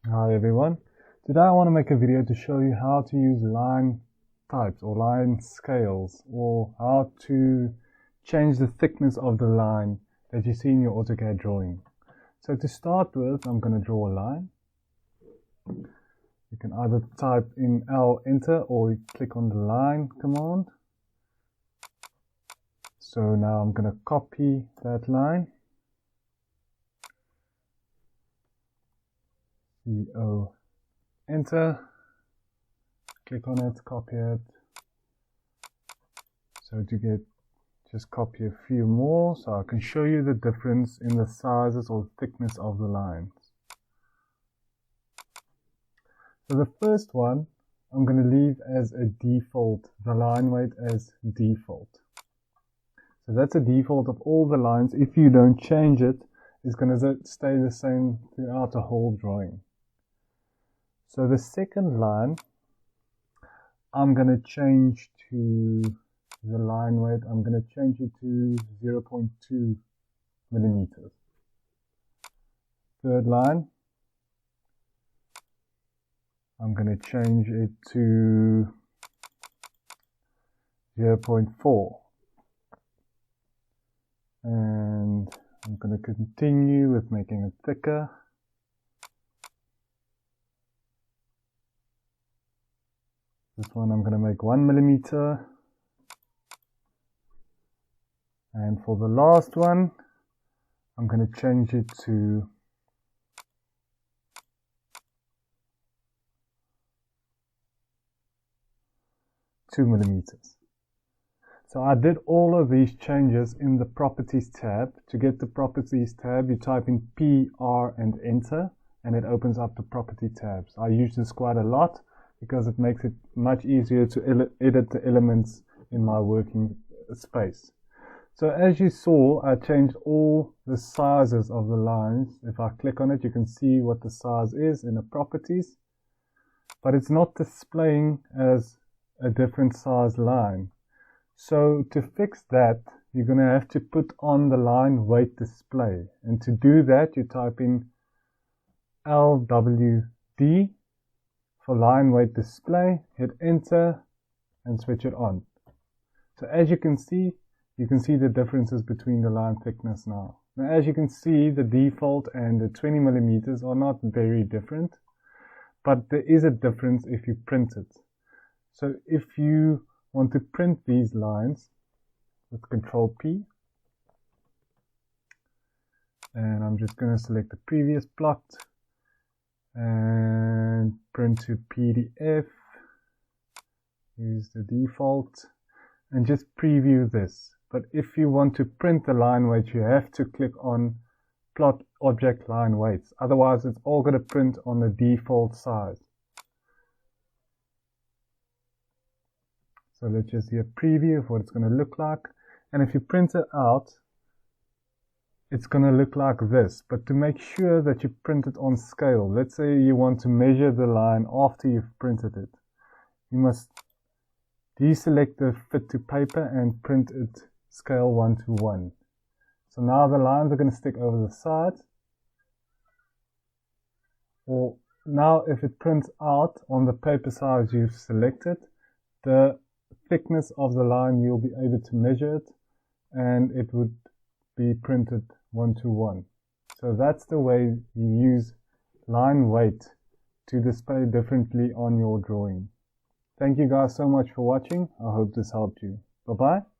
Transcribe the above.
Hi everyone. Today I want to make a video to show you how to use line types or line scales, or how to change the thickness of the line that you see in your AutoCAD drawing. So to start with, I'm going to draw a line. You can either type in L enter or you click on the line command. So now I'm going to copy that line. CO enter, click on it, copy it. So to just copy a few more so I can show you the difference in the sizes or thickness of the lines. So the first one I'm going to leave as a default, the line weight as default. So that's a default of all the lines. If you don't change it, it's going to stay the same throughout the whole drawing. So the second line, I'm going to change to the line weight. I'm going to change it to 0.2 millimeters. Third line, I'm going to change it to 0.4. And I'm going to continue with making it thicker. This one I'm going to make 1 millimeter. And for the last one, I'm going to change it to 2 millimeters. So I did all of these changes in the Properties tab. To get the Properties tab, you type in P, R, and enter, and it opens up the Property tabs. I use this quite a lot because it makes it much easier to edit the elements in my working space. So as you saw, I changed all the sizes of the lines. If I click on it, you can see what the size is in the properties, but it's not displaying as a different size line. So to fix that, you're going to have to put on the line weight display. And to do that, you type in LWD for line weight display, hit enter and switch it on. So as you can see the differences between the line thickness now. Now as you can see, the default and the 20 millimeters are not very different, but there is a difference if you print it. So if you want to print these lines with Control P, and I'm just going to select the previous plot and print to PDF, use the default, and just preview this. But if you want to print the line weight, you have to click on Plot Object Line Weights. Otherwise, it's all going to print on the default size. So let's just see a preview of what it's going to look like. And if you print it out, it's going to look like this. But to make sure that you print it on scale, let's say you want to measure the line after you've printed it, you must deselect the fit to paper and print it scale 1:1. So now the lines are going to stick over the side. Or now if it prints out on the paper size you've selected, the thickness of the line, you'll be able to measure it and it would be printed 1:1. So that's the way you use line weight to display differently on your drawing. Thank you guys so much for watching. I hope this helped you. Bye bye.